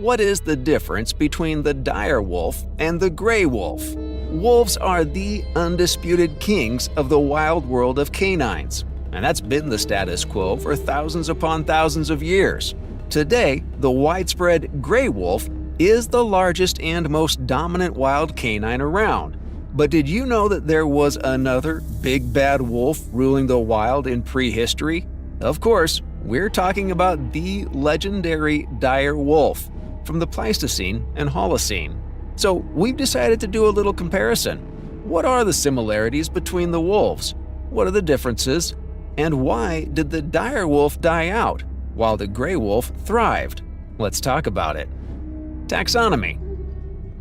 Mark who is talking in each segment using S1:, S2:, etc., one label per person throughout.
S1: what is the difference between the dire wolf and the gray wolf? Wolves are the undisputed kings of the wild world of canines, and that's been the status quo for thousands upon thousands of years. Today, the widespread gray wolf is the largest and most dominant wild canine around. But did you know that there was another big bad wolf ruling the wild in prehistory? Of course, we're talking about the legendary dire wolf from the Pleistocene and Holocene. So we've decided to do a little comparison. What are the similarities between the wolves? What are the differences? And why did the dire wolf die out while the gray wolf thrived? Let's talk about it. Taxonomy.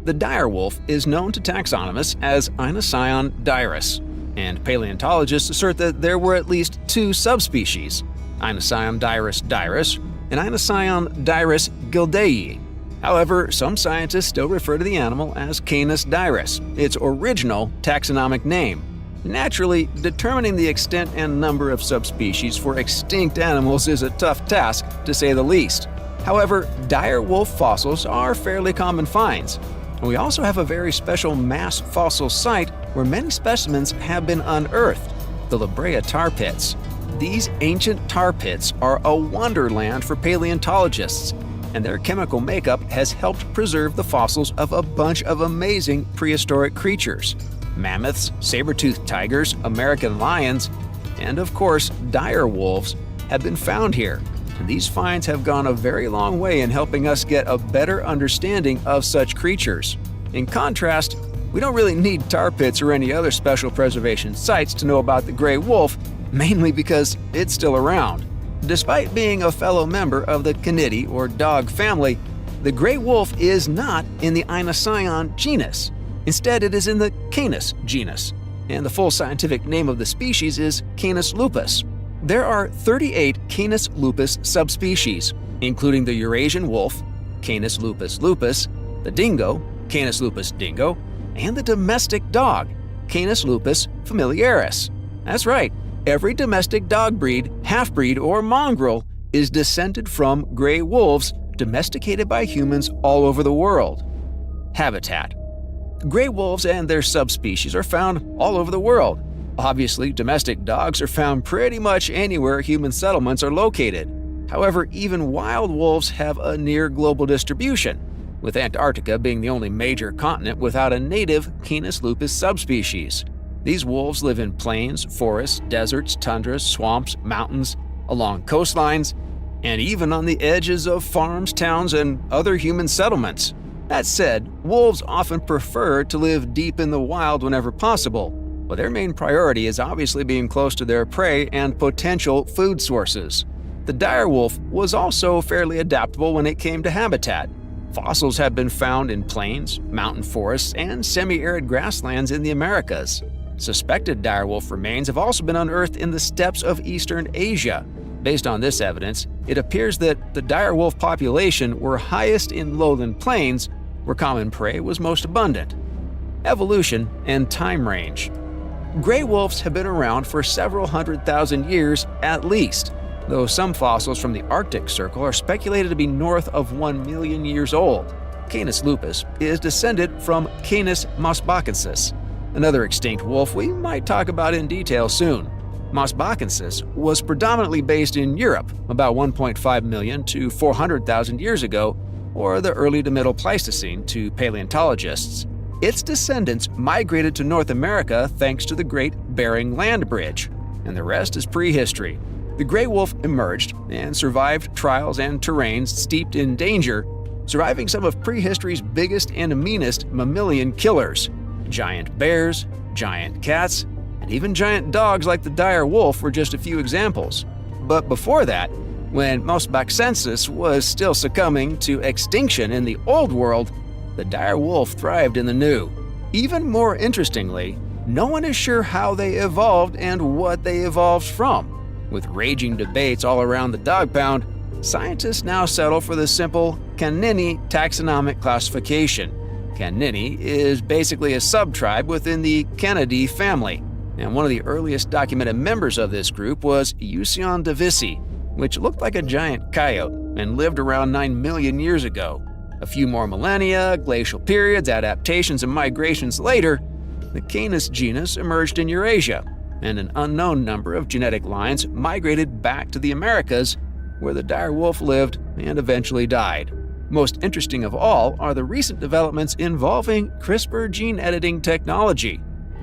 S1: The dire wolf is known to taxonomists as Aenocyon dirus, and paleontologists assert that there were at least two subspecies, Aenocyon dirus dirus and Aenocyon dirus gildei. However, some scientists still refer to the animal as Canis dirus, its original taxonomic name. Naturally, determining the extent and number of subspecies for extinct animals is a tough task, to say the least. However, dire wolf fossils are fairly common finds. And we also have a very special mass fossil site where many specimens have been unearthed, the La Brea tar pits. These ancient tar pits are a wonderland for paleontologists, and their chemical makeup has helped preserve the fossils of a bunch of amazing prehistoric creatures. Mammoths, saber-toothed tigers, American lions, and of course, dire wolves have been found here. And these finds have gone a very long way in helping us get a better understanding of such creatures. In contrast, we don't really need tar pits or any other special preservation sites to know about the gray wolf, mainly because it's still around. Despite being a fellow member of the Canidae or dog family, the gray wolf is not in the Aenocyon genus. Instead, it is in the Canis genus, and the full scientific name of the species is Canis lupus. There are 38 Canis lupus subspecies, including the Eurasian wolf, Canis lupus lupus, the dingo, Canis lupus dingo, and the domestic dog, Canis lupus familiaris. That's right, every domestic dog breed, half-breed, or mongrel is descended from gray wolves domesticated by humans all over the world. Habitat. Gray wolves and their subspecies are found all over the world. Obviously, domestic dogs are found pretty much anywhere human settlements are located. However, even wild wolves have a near global distribution, with Antarctica being the only major continent without a native Canis lupus subspecies. These wolves live in plains, forests, deserts, tundras, swamps, mountains, along coastlines, and even on the edges of farms, towns, and other human settlements. That said, wolves often prefer to live deep in the wild whenever possible, but their main priority is obviously being close to their prey and potential food sources. The dire wolf was also fairly adaptable when it came to habitat. Fossils have been found in plains, mountain forests, and semi-arid grasslands in the Americas. Suspected dire wolf remains have also been unearthed in the steppes of eastern Asia. Based on this evidence, it appears that the dire wolf population were highest in lowland plains, where common prey was most abundant. Evolution and time range. Gray wolves have been around for several 100,000 years at least, though some fossils from the Arctic Circle are speculated to be north of 1 million years old. Canis lupus is descended from Canis mossbachensis, another extinct wolf we might talk about in detail soon. Mossbachensis was predominantly based in Europe about 1.5 million to 400,000 years ago, or the early to middle Pleistocene to paleontologists. Its descendants migrated to North America thanks to the Great Bering Land Bridge, and the rest is prehistory. The gray wolf emerged and survived trials and terrains steeped in danger, surviving some of prehistory's biggest and meanest mammalian killers. Giant bears, giant cats, and even giant dogs like the dire wolf were just a few examples. But before that, when Mossbachensis was still succumbing to extinction in the Old World, the dire wolf thrived in the New. Even more interestingly, no one is sure how they evolved and what they evolved from. With raging debates all around the dog pound, scientists now settle for the simple Canini taxonomic classification. Canini is basically a subtribe within the Canidae family, and one of the earliest documented members of this group was Aenocyon divisi, which looked like a giant coyote and lived around 9 million years ago. A few more millennia, glacial periods, adaptations, and migrations later, the Canis genus emerged in Eurasia, and an unknown number of genetic lines migrated back to the Americas, where the dire wolf lived and eventually died. Most interesting of all are the recent developments involving CRISPR gene editing technology.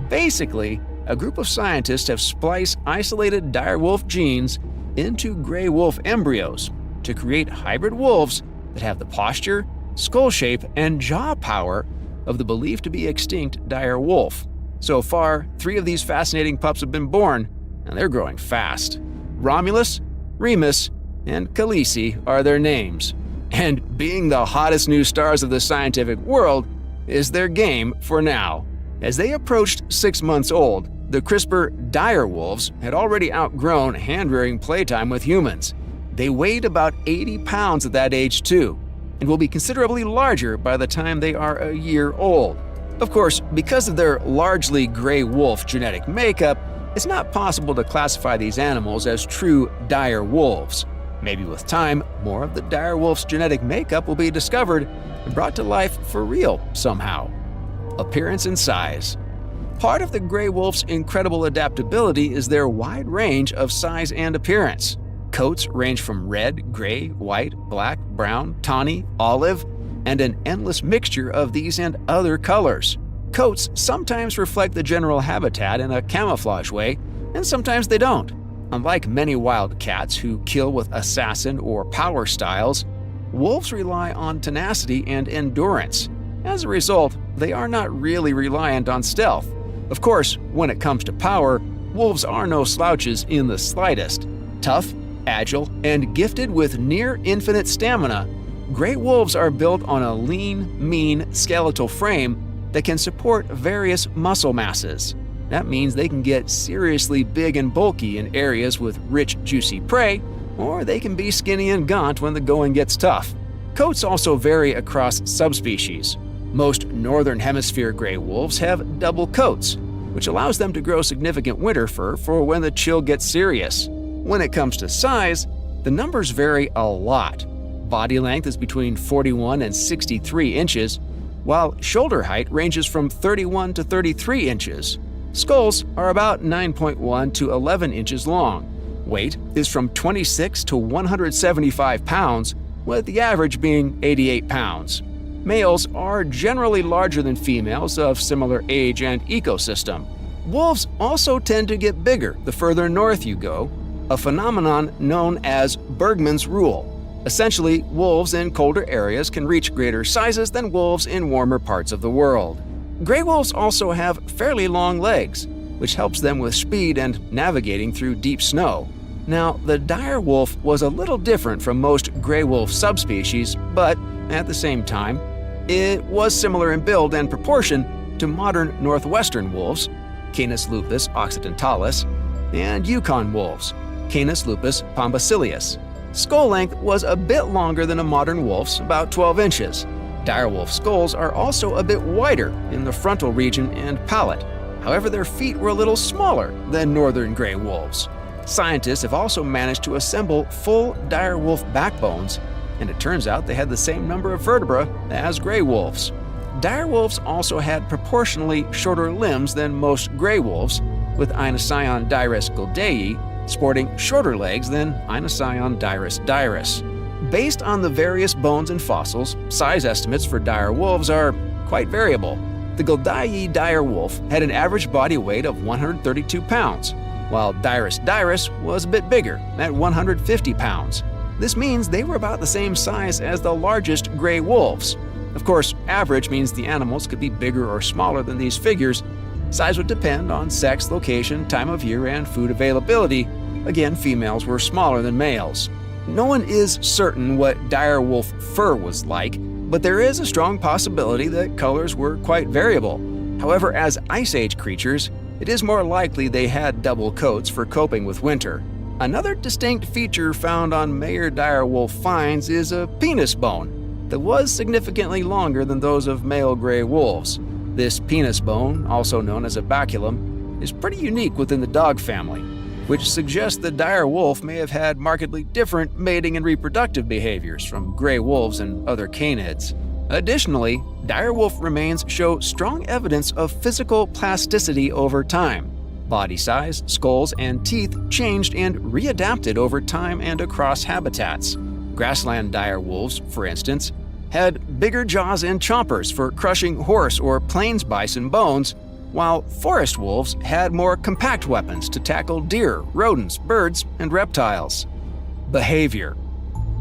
S1: Basically, a group of scientists have spliced isolated dire wolf genes into gray wolf embryos to create hybrid wolves that have the posture, skull shape, and jaw power of the believed to be extinct dire wolf. So far, 3 of these fascinating pups have been born, and they're growing fast. Romulus, Remus, and Khaleesi are their names. And being the hottest new stars of the scientific world is their game for now. As they approached 6 months old, the CRISPR dire wolves had already outgrown hand-rearing playtime with humans. They weighed about 80 pounds at that age too, and will be considerably larger by the time they are a year old. Of course, because of their largely gray wolf genetic makeup, it's not possible to classify these animals as true dire wolves. Maybe with time, more of the dire wolf's genetic makeup will be discovered and brought to life for real somehow. Appearance and size. Part of the gray wolf's incredible adaptability is their wide range of size and appearance. Coats range from red, gray, white, black, brown, tawny, olive, and an endless mixture of these and other colors. Coats sometimes reflect the general habitat in a camouflage way, and sometimes they don't. Unlike many wild cats who kill with assassin or power styles, wolves rely on tenacity and endurance. As a result, they are not really reliant on stealth. Of course, when it comes to power, wolves are no slouches in the slightest. Tough, agile, and gifted with near-infinite stamina, gray wolves are built on a lean, mean, skeletal frame that can support various muscle masses. That means they can get seriously big and bulky in areas with rich, juicy prey, or they can be skinny and gaunt when the going gets tough. Coats also vary across subspecies. Most northern hemisphere gray wolves have double coats, which allows them to grow significant winter fur for when the chill gets serious. When it comes to size, the numbers vary a lot. Body length is between 41 and 63 inches, while shoulder height ranges from 31 to 33 inches. Skulls are about 9.1 to 11 inches long. Weight is from 26 to 175 pounds, with the average being 88 pounds. Males are generally larger than females of similar age and ecosystem. Wolves also tend to get bigger the further north you go, a phenomenon known as Bergmann's rule. Essentially, wolves in colder areas can reach greater sizes than wolves in warmer parts of the world. Gray wolves also have fairly long legs, which helps them with speed and navigating through deep snow. Now, the dire wolf was a little different from most gray wolf subspecies, but at the same time, it was similar in build and proportion to modern northwestern wolves, Canis lupus occidentalis, and Yukon wolves, Canis lupus palmacilius. Skull length was a bit longer than a modern wolf's, about 12 inches. Dire wolf skulls are also a bit wider in the frontal region and palate. However, their feet were a little smaller than northern gray wolves. Scientists have also managed to assemble full dire wolf backbones, and it turns out they had the same number of vertebrae as gray wolves. Dire wolves also had proportionally shorter limbs than most gray wolves, with Aenocyon dirus gildei sporting shorter legs than Aenocyon dirus. Based on the various bones and fossils, size estimates for dire wolves are quite variable. The gildei dire wolf had an average body weight of 132 pounds, while dirus was a bit bigger, at 150 pounds. This means they were about the same size as the largest gray wolves. Of course, average means the animals could be bigger or smaller than these figures. Size would depend on sex, location, time of year, and food availability. Again, females were smaller than males. No one is certain what dire wolf fur was like, but there is a strong possibility that colors were quite variable. However, as Ice Age creatures, it is more likely they had double coats for coping with winter. Another distinct feature found on Mayer dire wolf finds is a penis bone that was significantly longer than those of male gray wolves. This penis bone, also known as a baculum, is pretty unique within the dog family, which suggests the dire wolf may have had markedly different mating and reproductive behaviors from gray wolves and other canids. Additionally, direwolf remains show strong evidence of physical plasticity over time. Body size, skulls, and teeth changed and readapted over time and across habitats. Grassland dire wolves, for instance, had bigger jaws and chompers for crushing horse or plains bison bones, while forest wolves had more compact weapons to tackle deer, rodents, birds, and reptiles. Behavior.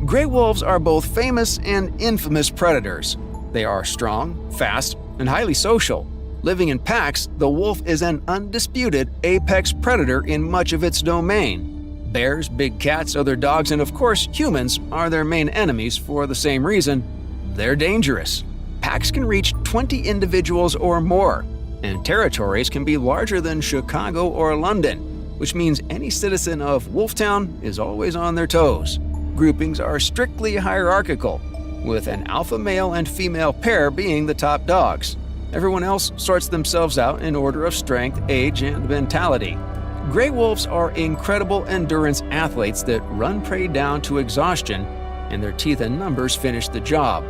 S1: Gray wolves are both famous and infamous predators. They are strong, fast, and highly social. Living in packs, the wolf is an undisputed apex predator in much of its domain. Bears, big cats, other dogs, and of course humans are their main enemies for the same reason. They're dangerous. Packs can reach 20 individuals or more, and territories can be larger than Chicago or London, which means any citizen of Wolftown is always on their toes. Groupings are strictly hierarchical, with an alpha male and female pair being the top dogs. Everyone else sorts themselves out in order of strength, age, and mentality. Gray wolves are incredible endurance athletes that run prey down to exhaustion, and their teeth and numbers finish the job.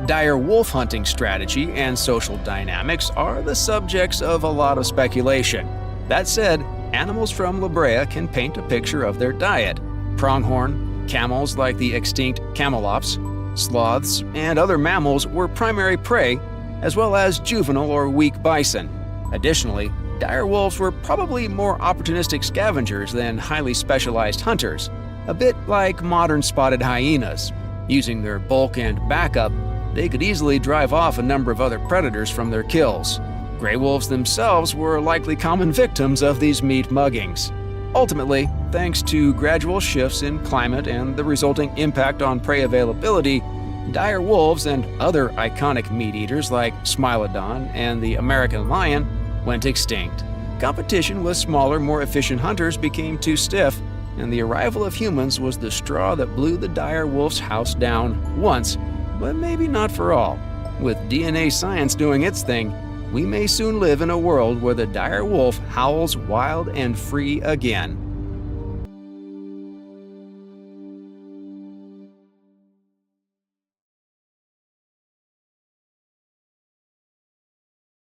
S1: Dire wolf hunting strategy and social dynamics are the subjects of a lot of speculation. That said, animals from La Brea can paint a picture of their diet. Pronghorn, camels like the extinct camelops, sloths, and other mammals were primary prey, as well as juvenile or weak bison. Additionally, dire wolves were probably more opportunistic scavengers than highly specialized hunters, a bit like modern spotted hyenas. Using their bulk and backup, they could easily drive off a number of other predators from their kills. Gray wolves themselves were likely common victims of these meat muggings. Ultimately, thanks to gradual shifts in climate and the resulting impact on prey availability, dire wolves and other iconic meat eaters like Smilodon and the American lion went extinct. Competition with smaller, more efficient hunters became too stiff, and the arrival of humans was the straw that blew the dire wolf's house down once, but maybe not for all. With DNA science doing its thing, we may soon live in a world where the dire wolf howls wild and free again.